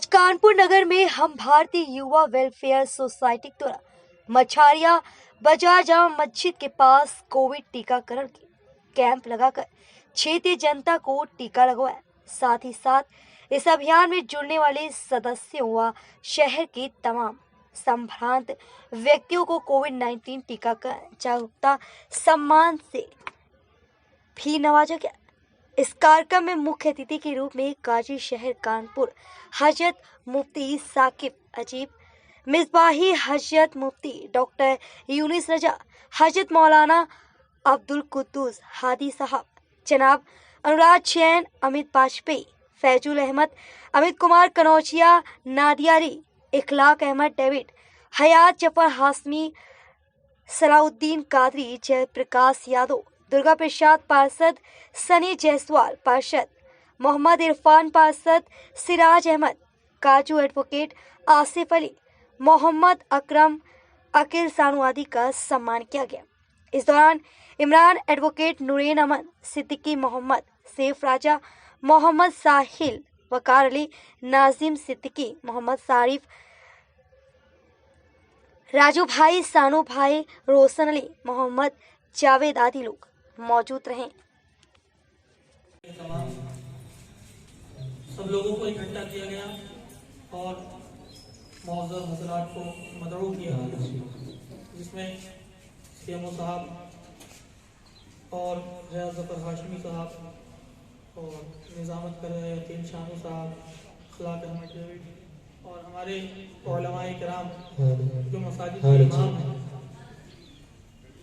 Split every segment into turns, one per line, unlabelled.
आज कानपुर नगर में हम भारतीय युवा वेलफेयर सोसाइटी द्वारा मछारिया बाजार जामा मस्जिद के पास कोविड टीकाकरण के कैंप लगाकर क्षेत्रीय जनता को टीका लगवाया। साथ ही साथ इस अभियान में जुड़ने वाले सदस्यों व शहर के तमाम संभ्रांत व्यक्तियों को कोविड-19 टीकाकरण जागरूकता सम्मान से भी नवाजा गया। इस कार्यक्रम में मुख्य अतिथि के रूप में काजी शहर कानपुर हजरत मुफ्ती साकिब अजीब, मिसबाही हजरत मुफ्ती डॉक्टर यूनिस रजा, हजरत मौलाना अब्दुल कुद्दूस हादी साहब, जनाब अनुराग जैन, अमित वाजपेयी, फैजुल अहमद, अमित कुमार कनौजिया, नादियारी, इखलाक अहमद डेविड, हयात जफर हाशमी, सलाउद्दीन कादरी, जयप्रकाश यादव, दुर्गा प्रसाद पार्षद, सनी जायसवाल पार्षद, मोहम्मद इरफान पार्षद, सिराज अहमद, काजू एडवोकेट, आसिफ अली, मोहम्मद अकरम, अकील सानू आदि का सम्मान किया गया। इस दौरान इमरान एडवोकेट, नूरेन अमन, सिद्दीकी मोहम्मद, सैफ राजा, मोहम्मद साहिल, वकार अली, नाजिम सिद्दीकी, मोहम्मद सारिफ, राजू भाई, सानू भाई, रोशन अली, मोहम्मद जावेद आदि लोग मौजूद रहे।
सब लोगों को इकट्ठा किया गया और मौजूद हजरात को मदरू किया गया, जिसमें सीएमओ साहब और हयात जफर हाशमी साहब और निज़ामत कर रहे यतीम शानू साहब, इखलाक अहमद डेविड और हमारे उलमाए किराम जो मसाजिद के इमाम हैं,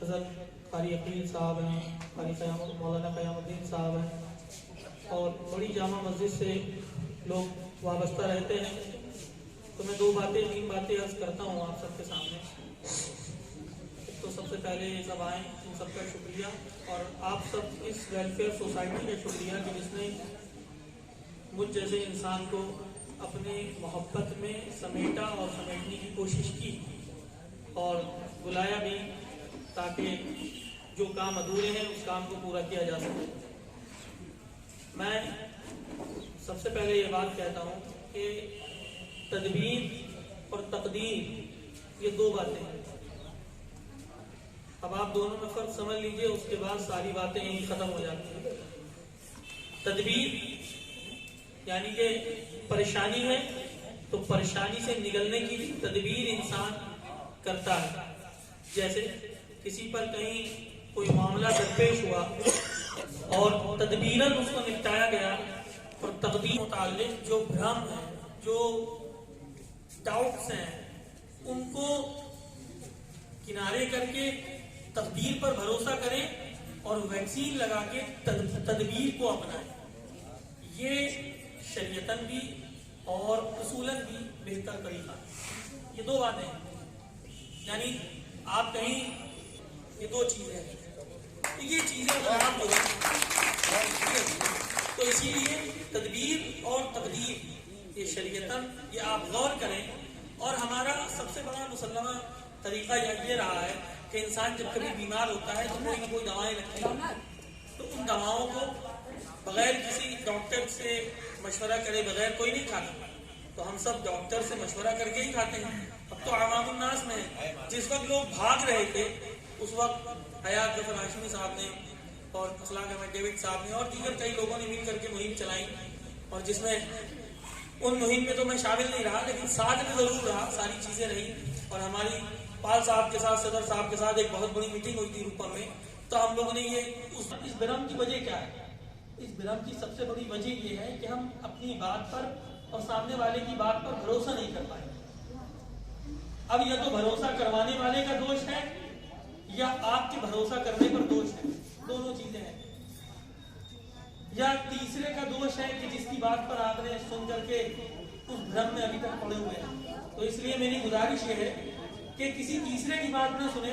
हज़रत कारी अकील साहब हैं, कारी मौलाना क़यामुद्दीन साहब हैं और बड़ी जामा मस्जिद से लोग वाबस्ता रहते हैं। तो मैं तीन बातें अर्ज करता हूँ आप सबके सामने। तो सबसे पहले ये सब आए, इन सबका शुक्रिया और आप सब इस वेलफेयर सोसाइटी का शुक्रिया कि जिसने मुझ जैसे इंसान को अपने मोहब्बत में समेटा और समेटने की कोशिश की और बुलाया भी, ताकि जो काम अधूरे हैं उस काम को पूरा किया जा सके। मैं सबसे पहले ये बात कहता हूँ कि तदबीर और तकदीर ये दो बातें हैं। अब आप दोनों में फर्क समझ लीजिए, उसके बाद सारी बातें यहीं खत्म हो जाती हैं। तदबीर यानी कि परेशानी है तो परेशानी से निकलने की तदबीर इंसान करता है। जैसे किसी पर कहीं कोई मामला दरपेश हुआ और तदबीरन उसको निपटाया गया, और तकदीर मुताल्लिक जो भ्रम है, जो डाउट्स हैं, उनको किनारे करके तकदीर पर भरोसा करें और वैक्सीन लगा के तदबीर को अपनाएं। ये शरीयतन भी और उसूलन भी बेहतर तरीका है। ये दो बातें हैं, यानी आप कहीं ये दो चीजें हैं, ये चीजें खराब हो गई, तो इसीलिए तदबीर और तकदीर ये शरीयतन ये आप गौर करें। और हमारा सबसे बड़ा मुसल्लमा तरीका ये रहा है कि इंसान जब कभी बीमार होता है तो कोई ना कोई दवाएं लगती हैं, तो उन दवाओं को बगैर किसी डॉक्टर से मशवरा करे बगैर कोई नहीं खाता। तो हम सब डॉक्टर से मशवरा करके ही खाते हैं। अब तो आवामुन नास में है। जिस वक्त लोग भाग रहे थे उस वक्त हयात जफर हाशमी साहब ने और इखलाक अहमद डेविड साहब ने और दीगर कई लोगों ने मिल करके मुहिम चलाई, और जिसमें उन मुहिम में तो मैं शामिल नहीं रहा, लेकिन साथ में जरूर रहा, सारी चीजें रही। और हमारी पाल साहब के साथ, सदर साहब के साथ एक बहुत बड़ी मीटिंग हुई थी रूपम में। तो हम लोगों ने ये इस भ्रम की वजह क्या है? इस भ्रम की सबसे बड़ी वजह ये है कि हम अपनी बात पर और सामने वाले की बात पर भरोसा नहीं कर पाए। अब या तो भरोसा करवाने वाले का दोष है या आपके भरोसा करने पर दोष है, दोनों चीजें हैं। या तीसरे का दोष है कि जिसकी बात पर आपने सुन करके उस भ्रम में अभी तक पड़े हुए हैं। तो इसलिए मेरी गुजारिश ये है कि किसी तीसरे की बात न सुने,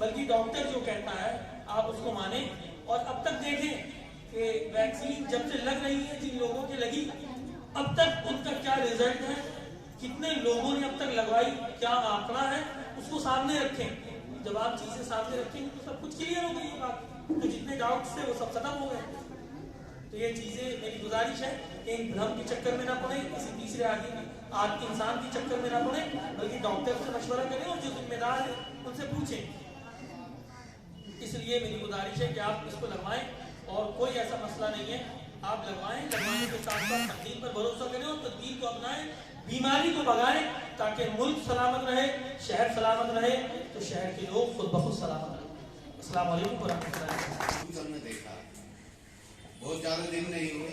बल्कि डॉक्टर जो कहता है आप उसको माने। और अब तक देखें कि वैक्सीन जब से लग रही है, जिन लोगों की लगी, अब तक उनका क्या रिजल्ट है, कितने लोगों ने अब तक लगवाई, क्या आंकड़ा है, उसको सामने रखें। जब आप चीजें सामने रखेंगे तो सब कुछ क्लियर हो गई ये बात, तो जितने डाउट्स थे वो सब खत्म हो गए। तो ये चीजें मेरी गुजारिश है कि इन भ्रम के चक्कर में ना पड़े, किसी तीसरे आप इंसान के चक्कर में ना पड़े, बल्कि डॉक्टर से मशवरा करें और जो जिम्मेदार है उनसे पूछें। इसलिए मेरी गुजारिश है कि आप इसको लगवाएं और कोई ऐसा मसला नहीं है, आप लगवाएं। लगवाने के साथ साथ तकदीर पर भरोसा करें और तकदीर को अपनाएं, बीमारी को भगाएं, ताकि मुल्क सलामत रहे, शहर सलामत रहे, तो शहर के लोग खुद ब खुद सलामत रहे। अस्सलाम वालेकुम व रहमतुल्लाह।
हमने देखा बहुत ज्यादा दिन नहीं हुए,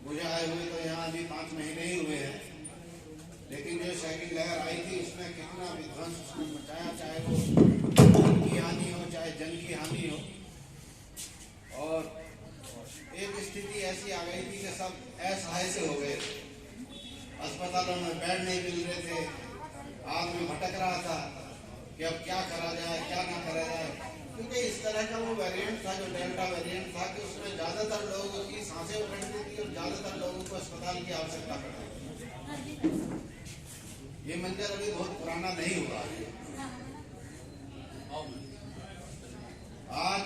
मुझे आए हुए तो यहाँ अभी 5 महीने ही हुए हैं, लेकिन जो सेकंड लहर आई थी उसमें कितना विध्वंस उसने मचाया, चाहे वो धन की हानि हो चाहे जन की हानि हो। और एक स्थिति ऐसी आ गई थी कि सब असहाय से हो गए, अस्पतालों में बेड नहीं मिल रहे थे, आदमी भटक रहा था कि अब क्या करा जाए क्या ना करा जाए, क्योंकि इस तरह का वो वेरिएंट था जो डेल्टा वेरिएंट था कि उसमें ज्यादातर लोगों की सांसें उखड़ती थी और ज्यादातर लोगों को अस्पताल की आवश्यकता पड़ती थी। ये मंजर अभी बहुत पुराना नहीं हुआ है। आज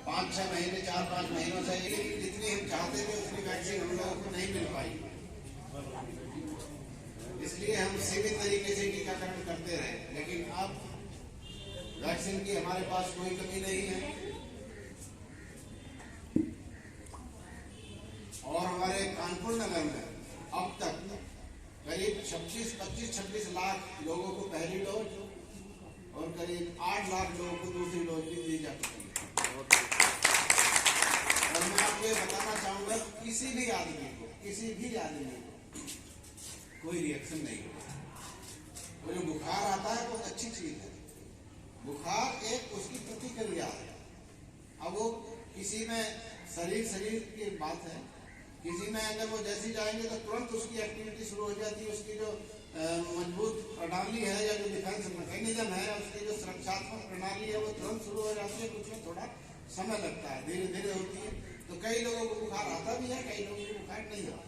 5-6 महीने 4-5 महीनों से जितनी हम चाहते थे उतनी वैक्सीन हम लोगों को नहीं मिल पाई, इसलिए हम सीमित तरीके से टीकाकरण करते रहे। लेकिन अब वैक्सीन की हमारे पास कोई कमी नहीं है और हमारे कानपुर नगर में अब तक करीब 25-26 लाख लोगों को पहली डोज और करीब 8 लाख लोगों को दूसरी डोज भी दी जा चुकी है। और मैं आपको ये बताना चाहूंगा, किसी भी आदमी को कोई रिएक्शन नहीं होगा। वो जो बुखार आता है बहुत अच्छी चीज है, बुखार एक उसकी प्रतिक्रिया है। अब वो किसी में शरीर की बात है, किसी में अगर वो जैसी जाएंगे तो तुरंत उसकी एक्टिविटी शुरू हो जाती है, उसकी जो मजबूत प्रणाली है या जो डिफेंस मैकेनिज्म है, उसकी जो सुरक्षात्मक प्रणाली है वो तुरंत शुरू हो जाती है, कुछ में थोड़ा समय लगता है, धीरे धीरे होती है। तो कई लोगों को बुखार आता भी है, कई लोगों को बुखार नहीं आता,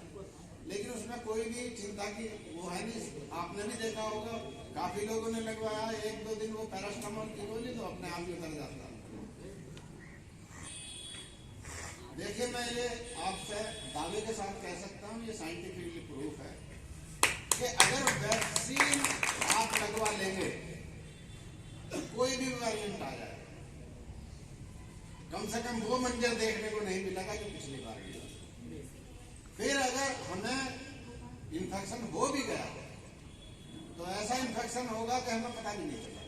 लेकिन उसमें कोई भी चिंता की वो है नहीं। आपने भी देखा होगा काफी लोगों ने लगवाया, 1-2 दिन वो पैरास्टामोल की गोली तो अपने आप ही उतर जाता है। देखिए, मैं ये आपसे दावे के साथ कह सकता हूँ, ये साइंटिफिकली प्रूफ है कि अगर वैक्सीन आप लगवा लेंगे तो कोई भी वेरिएंट आ जाए, कम से कम वो मंजर देखने को नहीं मिलेगा जो पिछली बार मिला। फिर अगर हमें इन्फेक्शन हो भी गया तो ऐसा इन्फेक्शन होगा कि हमें पता भी नहीं चला।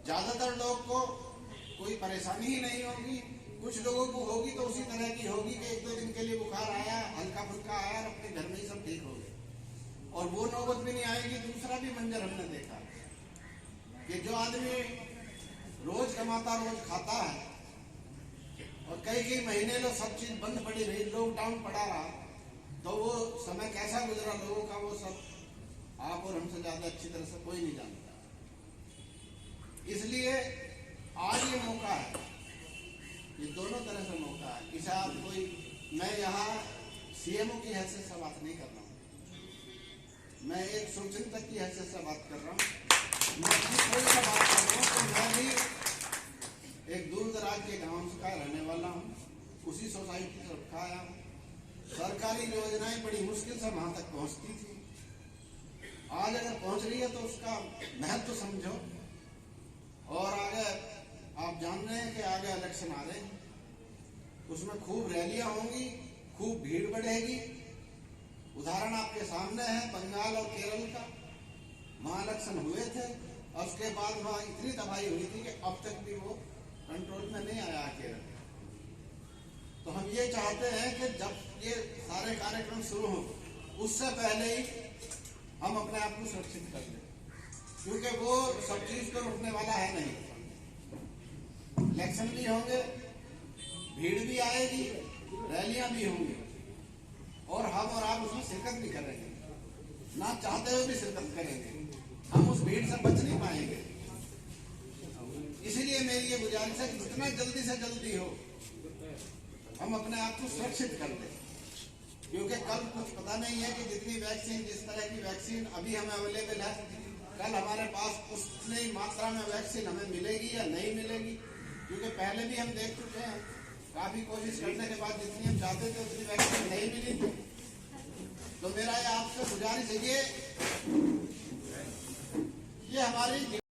ज्यादातर लोग को कोई परेशानी ही नहीं होगी, कुछ लोगों को होगी तो उसी तरह की होगी कि 1-2 दिन के लिए बुखार आया, हल्का फुल्का आया, अपने घर में ही सब ठीक हो गए और वो नौबत भी नहीं आएगी। दूसरा भी मंजर हमने देखा कि जो आदमी रोज कमाता रोज खाता है और कई महीने लो सब चीज बंद पड़ी रही, लॉकडाउन पड़ा रहा, तो वो समय कैसा गुजरा लोगों का वो सब आप और हमसे ज्यादा अच्छी तरह से कोई नहीं जानता। इसलिए आज ये मौका है, ये दोनों तरह से मौका है। इसे आप कोई, मैं यहाँ सीएमओ की हैसियत से बात नहीं कर रहा हूँ, मैं एक शुभचिंतक की हैसियत से बात कर रहा हूँ। मैं कोई सा बात कर रहा हूँ तो मैं भी एक दूर दराज के गांव का रहने वाला हूँ, उसी सोसाइटी से रखा आया हूँ। सरकारी योजनाएं बड़ी मुश्किल से वहां तक पहुंचती थी, आज अगर पहुंच रही है तो उसका महत्व समझो। और आगे आप जान रहे हैं कि आगे इलेक्शन आ रहे हैं, उसमें खूब रैलियां होंगी, खूब भीड़ बढ़ेगी। उदाहरण आपके सामने है बंगाल और केरल का, वहां इलेक्शन हुए थे और उसके बाद वहां इतनी तबाही हुई थी कि अब तक भी वो कंट्रोल में नहीं आया केरल। तो हम ये चाहते हैं कि जब ये सारे कार्यक्रम शुरू हो उससे पहले ही हम अपने आप को सुरक्षित कर लें, क्योंकि वो सब चीज को रुकने वाला है नहीं। इलेक्शन भी होंगे, भीड़ भी आएगी, रैलियां भी होंगी और हम और आप उसमें शिरकत भी करेंगे, ना चाहते हुए भी शिरकत करेंगे। हम उस भीड़ से बच नहीं पाएंगे। इसलिए मेरी ये गुजारिश है कि जितना जल्दी से जल्दी हो हम अपने आप को सुरक्षित कर दें, क्योंकि कल कुछ पता नहीं है कि जितनी वैक्सीन, जिस तरह की वैक्सीन अभी हमें अवेलेबल है, कल हमारे पास उतनी मात्रा में वैक्सीन हमें मिलेगी या नहीं मिलेगी। क्योंकि पहले भी हम देख चुके हैं, काफी कोशिश करने के बाद जितनी हम चाहते थे उतनी वैक्सीन नहीं मिली थी। तो मेरा ये आपसे गुजारिश है, ये हमारी